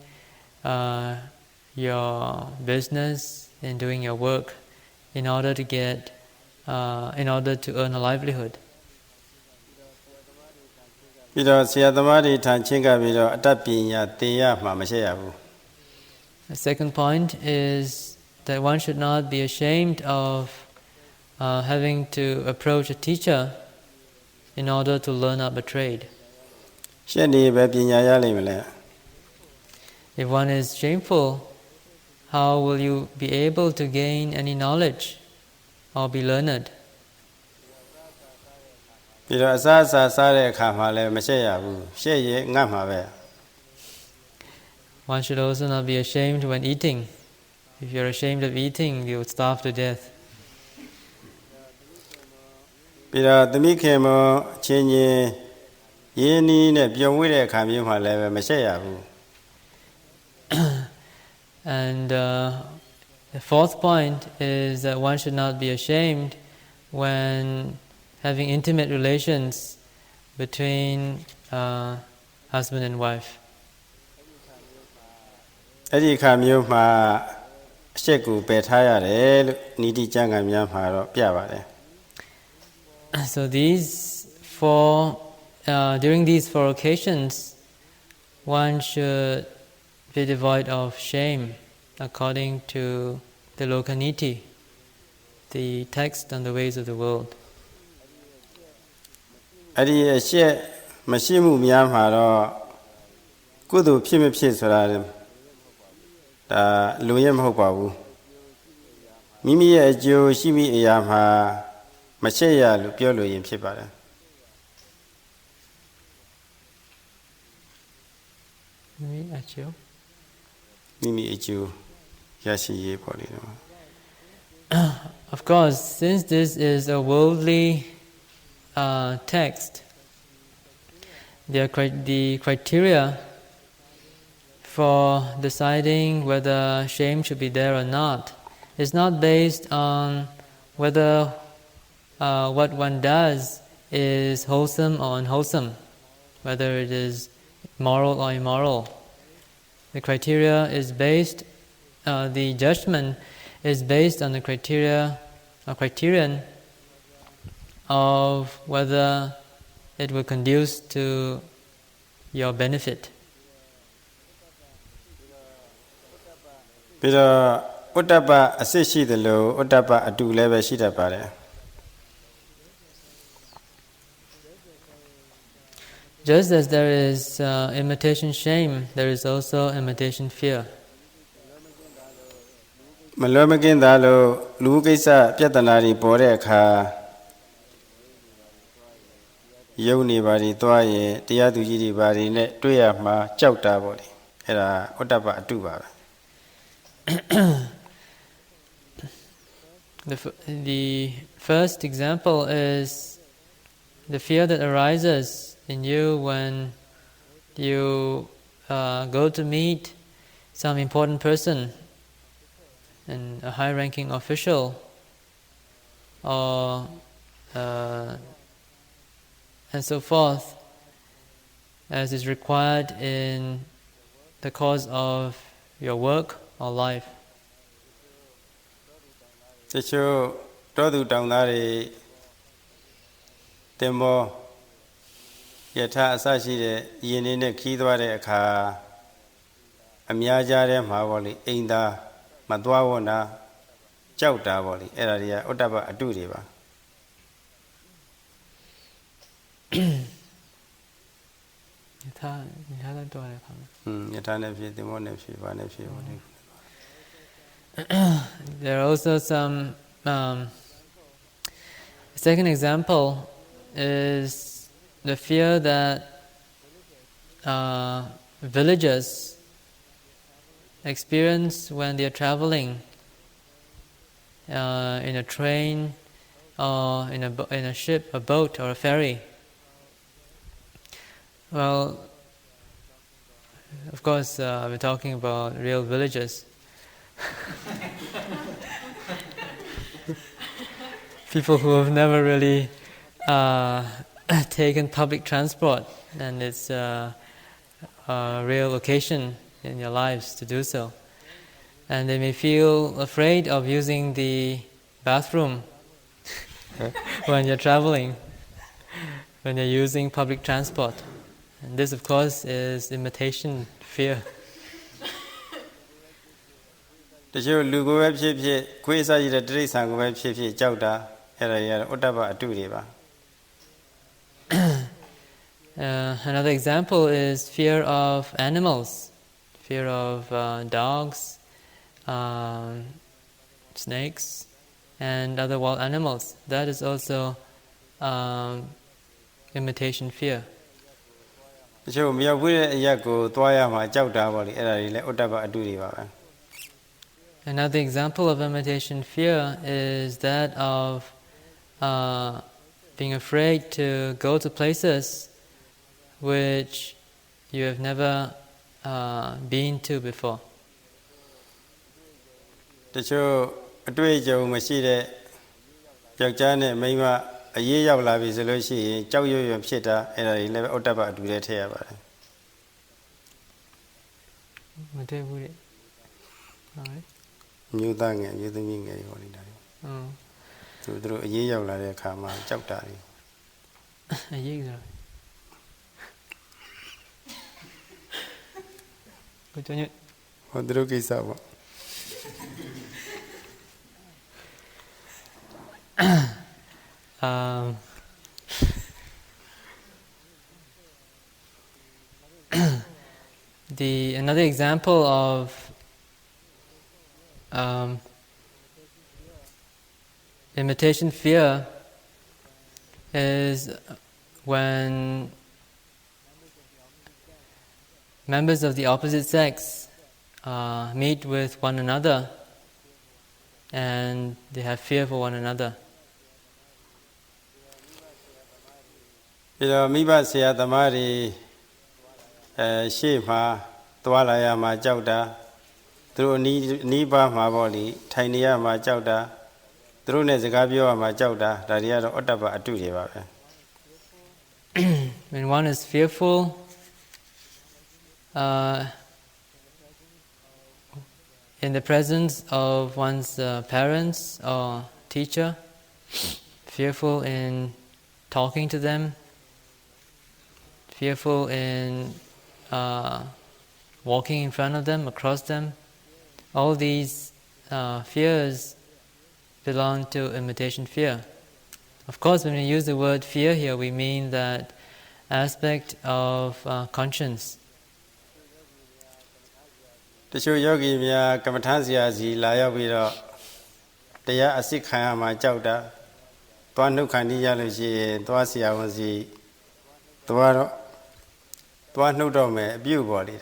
your business, in doing your work, in order to earn a livelihood. The second point is that one should not be ashamed of having to approach a teacher in order to learn up a trade. If one is shameful, how will you be able to gain any knowledge or be learned? One should also not be ashamed when eating. If you're ashamed of eating, you would starve to death. And the 4th point is that one should not be ashamed when having intimate relations between husband and wife. Adi kamyo ma sheku betaya re nidi janga miyamaro pyabare. So these four, during these four occasions, one should be devoid of shame according to the Lokaniti, the text on the ways of the world. Adi she mashimu miyamaro kudu pime pye sora da luye mho pa bu. Mimi ye ajo shimi eya ma mache ya lu pyo lo yin phit pa le. Mimi ajo. Mimi ajo yashi ye po le. Of course, since this is a worldly text, the criteria for deciding whether shame should be there or not is not based on whether what one does is wholesome or unwholesome, whether it is moral or immoral. The criteria is based, the judgment is based on the criterion of whether it will conduce to your benefit. Pero Uttapa asishi de lo Uttapa adu lebe shida pare. Just as there is imitation shame, there is also imitation fear. Malomakin dalo lukisa piatanari pore ka yoni bari toye tiadu jiri bari ne tuya ma chauta bori. Era Uttapa adu ba. The first example is the fear that arises in you when you go to meet some important person and a high-ranking official, or and so forth, as is required in the course of your work or life. Techo todu taunari tembo yatha asashi de yini ne khi twa de akha amya ja de ma bo le ainda ma twa wo na chauk ta bo le era de Uttapa adu de ba. Yatha twa de kha. Yatha ne phi tembo ne phi ba ne phi bo le. There are also some. Second example is the fear that villagers experience when they are traveling in a train or in a ship, a boat, or a ferry. Well, of course, we're talking about real villagers. People who have never really taken public transport, and it's a real occasion in your lives to do so. And they may feel afraid of using the bathroom when you're traveling, when you're using public transport. And this, of course, is imitation fear. Techo lugo be phit phit khwe sa ji de tirisan ko be phit phit chauk ta era ya Uttapa adu de ba. Another example is fear of animals, fear of dogs, snakes, and other wild animals. That is also imitation fear. Techo miya phu de ayak ko twa ya ma chauk ta bo le era de le Uttapa adu de ba. Another example of imitation fear is that of being afraid to go to places which you have never been to before. Techo atwe jau mashi de yakja ne maima aye yauk la bi so lo shi yin chauk yö phit ta era de le Uttapa adu de the ya ba le. Alright. Nhiều ta nghe, nhiều ta nghe gọi đi đây. Tụi ở dưới dầu là để khả mà chọc trả đi. Ở dưới rồi. Cô cho nhận. Còn tụi cái sao vậy? Another example of imitation fear is when members of the opposite sex meet with one another and they have fear for one another. Vipassana shape ma twala ma chauta through niba ma body tainia ma chauta through ne zagabyo ma chauta daria otaba atu de ba. When one is fearful in the presence of one's parents or teacher, fearful in talking to them, fearful in walking in front of them, across them, all these fears belong to imitation fear. Of course, when we use the word fear here, we mean that aspect of conscience. The show yogi mia kamatansia zi laya vira Taya Asikhaya ma chauta Tuanu Kandiya Lucy, Tuasia was the Tuanu Dome, a bew body,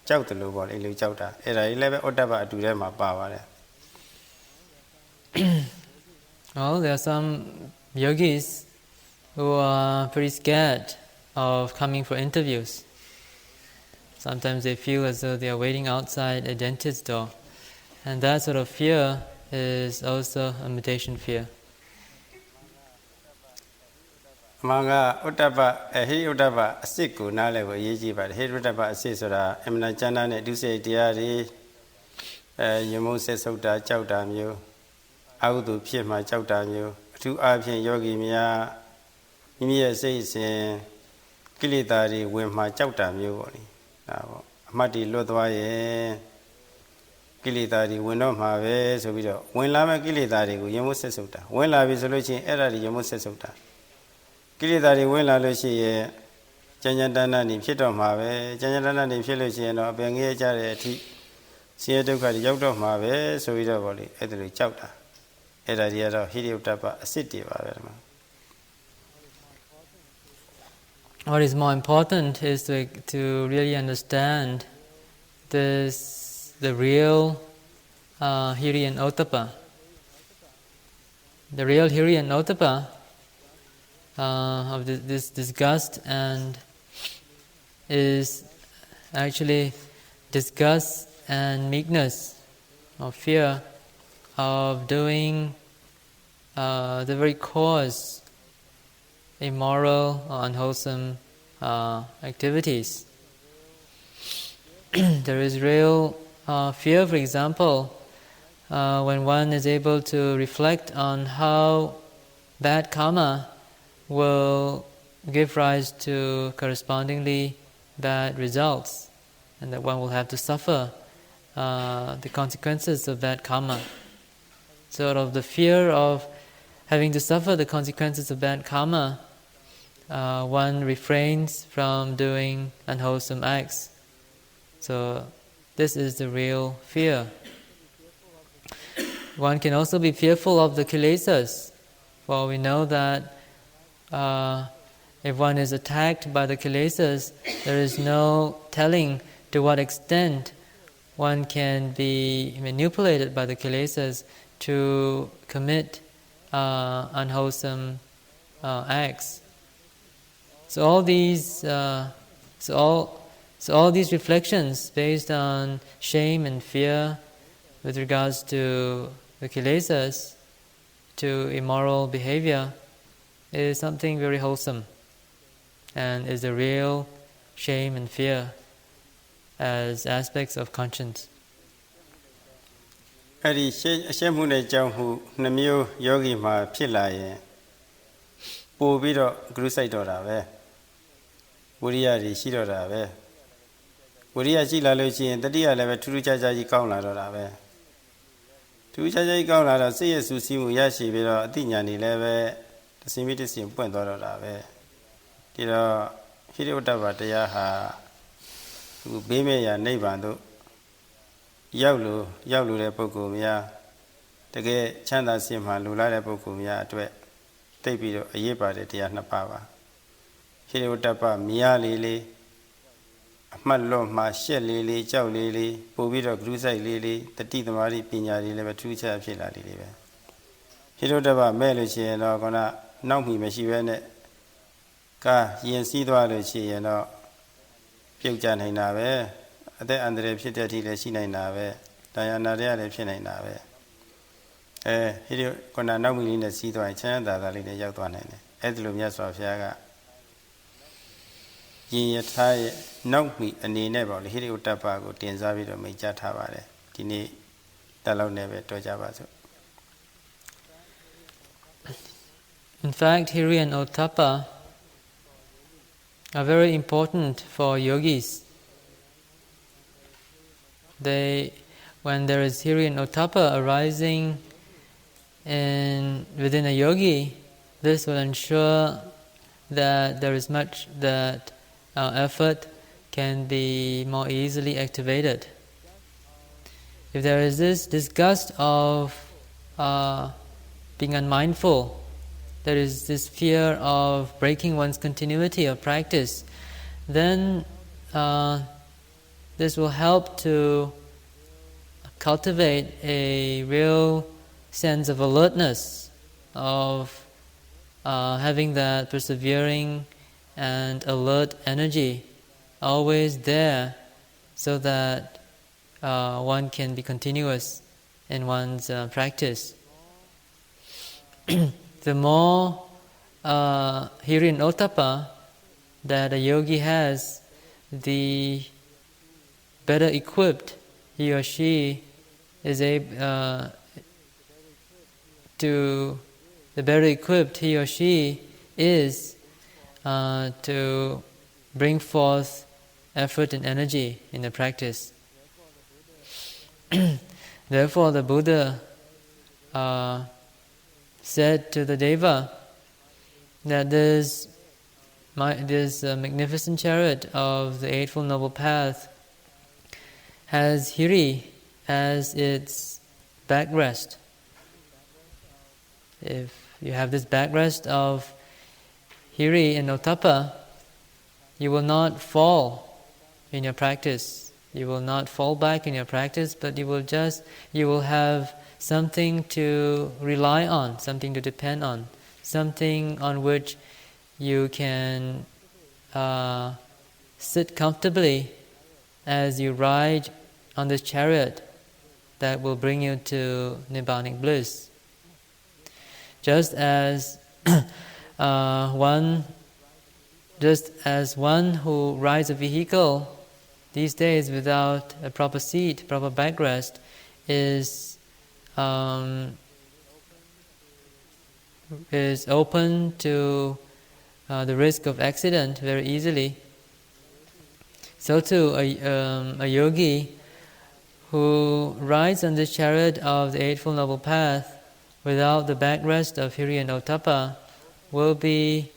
Chautalu body, Luchauta, and I never whatever to them a power. Well, there are some yogis who are pretty scared of coming for interviews. Sometimes they feel as though they are waiting outside a dentist's door. And that sort of fear is also imitation fear. Manga Utaba, a he Utaba, a siku, Nale, Yeji, but he Utaba, a sisora, Emna Chana, do say, Diari, Yamose Sota, Chowdam you, Audu Pima Chowdam you, 2 Apian Yogi Mia, Mia says, Kilitari, when my Chowdam you. Mati Lotwaye Kilitari, when no have so we do. When Lama Kilitari, Yamusa Sota. When La Visolution, Era Yamusa Sota. Kilitari, when La Lucia, Janjandana, Nipitom Have, Janjandana, Nipilucian, or Benga Chariot, Seattle got the of Mave, so we do body, Edri Chauta. Era Diado, Hidiotapa, a city of Averma. What is more important is to really understand the real Hiri and Ottappa. The real Hiri and Ottappa of this disgust and is actually disgust and meekness or fear of doing the very cause immoral or unwholesome activities. There is real fear, for example, when one is able to reflect on how bad karma will give rise to correspondingly bad results, and that one will have to suffer the consequences of bad karma. Sort of the fear of having to suffer the consequences of bad karma, one refrains from doing unwholesome acts. So this is the real fear. One can also be fearful of the kilesas, for we know that if one is attacked by the kilesas, there is no telling to what extent one can be manipulated by the kilesas to commit unwholesome acts. So all these reflections based on shame and fear with regards to the kilesas, to immoral behavior, is something very wholesome, and is the real shame and fear as aspects of conscience. Adi Shemune Jamhu Namio Yogi Ma Pilaye Bobido Grusaido Rave Buria di Shido Rave Buria Gila Luci and the dear level to Jaji Kauna Rave. To Jaji Kauna, say yes to Simu Yashi Villa Dinyani Leve, the Simitis in Puento Rave. Tira Hidotava Deaha Bime ya Nebando Yaulu de Pocumia, the gay Chanda Simha Lula de Pocumia, Tepido, a yepa de Tiana Pava. Hidotapa Mia Lily, Malo Ma Shell Lily, Chow Lily, Bovido Grusai Lily, the Tita Mari Pina Lily, two chapilla Lily. Hidotava Meluci and Ogona, Nomi Meshivene, Ka, Yen Sidwa Luci and all. Pugjan Hinave, the Andre Pitati Sina Nave, Diana Reale Pinave. He gonna know me in the sea to I chant that little young one. Edlumias of Yaga. Ye tie know me and he never hit Utapago, Tinzavido, Majatavare, Tini, Talo never to Javazo. In fact, Hiri and Ottappa are very important for yogis. When there is Hiri and Ottappa arising within a yogi, this will ensure that there is much that our effort can be more easily activated. If there is this disgust of being unmindful, there is this fear of breaking one's continuity of practice, then this will help to cultivate a real sense of alertness, of having that persevering and alert energy always there, so that one can be continuous in one's practice. The more Hiri and Ottappa that a yogi has, the better equipped he or she is the better equipped he or she is to bring forth effort and energy in the practice. Therefore, the Buddha said to the Deva that this magnificent chariot of the Eightfold Noble Path has Hiri as its backrest. If you have this backrest of Hiri and Ottappa, you will not fall in your practice. You will not fall back in your practice, but you will have something to rely on, something to depend on, something on which you can sit comfortably as you ride on this chariot that will bring you to Nibbanic bliss. Just as one who rides a vehicle these days without a proper seat, proper backrest, is open to the risk of accident very easily. So too, a yogi who rides on this chariot of the Eightfold Noble Path without the backrest of Hiri and Ottappa will be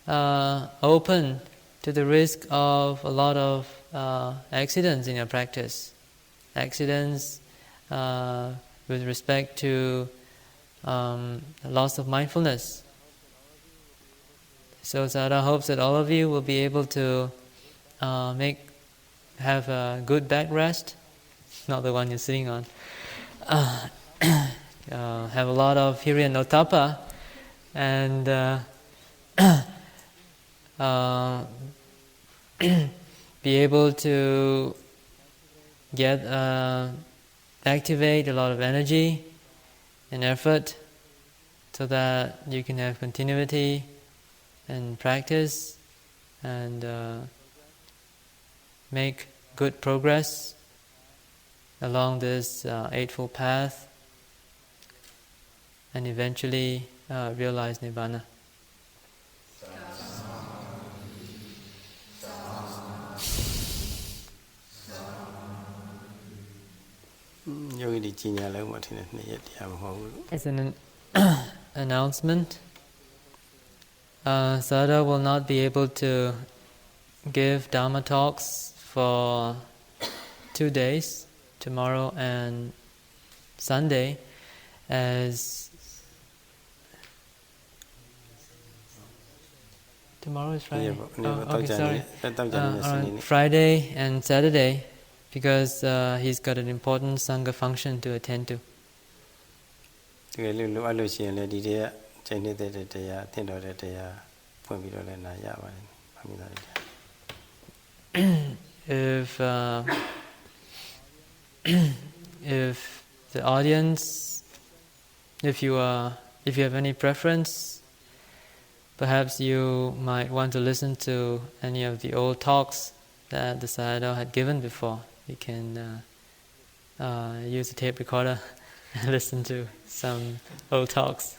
open to the risk of a lot of accidents in your practice. Accidents with respect to loss of mindfulness. So Sayadaw hopes that all of you will be able to have a good backrest, not the one you're sitting on. Have a lot of Hiri and Ottappa, and be able to activate a lot of energy and effort, so that you can have continuity and practice and make good progress along this Eightfold Path and eventually realize Nibbana. As an announcement, Sayadaw will not be able to give Dhamma talks for 2 days, tomorrow and Sunday, as tomorrow is Friday. On Friday and Saturday, because he's got an important Sangha function to attend to. If the audience, if you have any preference, perhaps you might want to listen to any of the old talks that the Sayadaw had given before. You can use a tape recorder and listen to some old talks.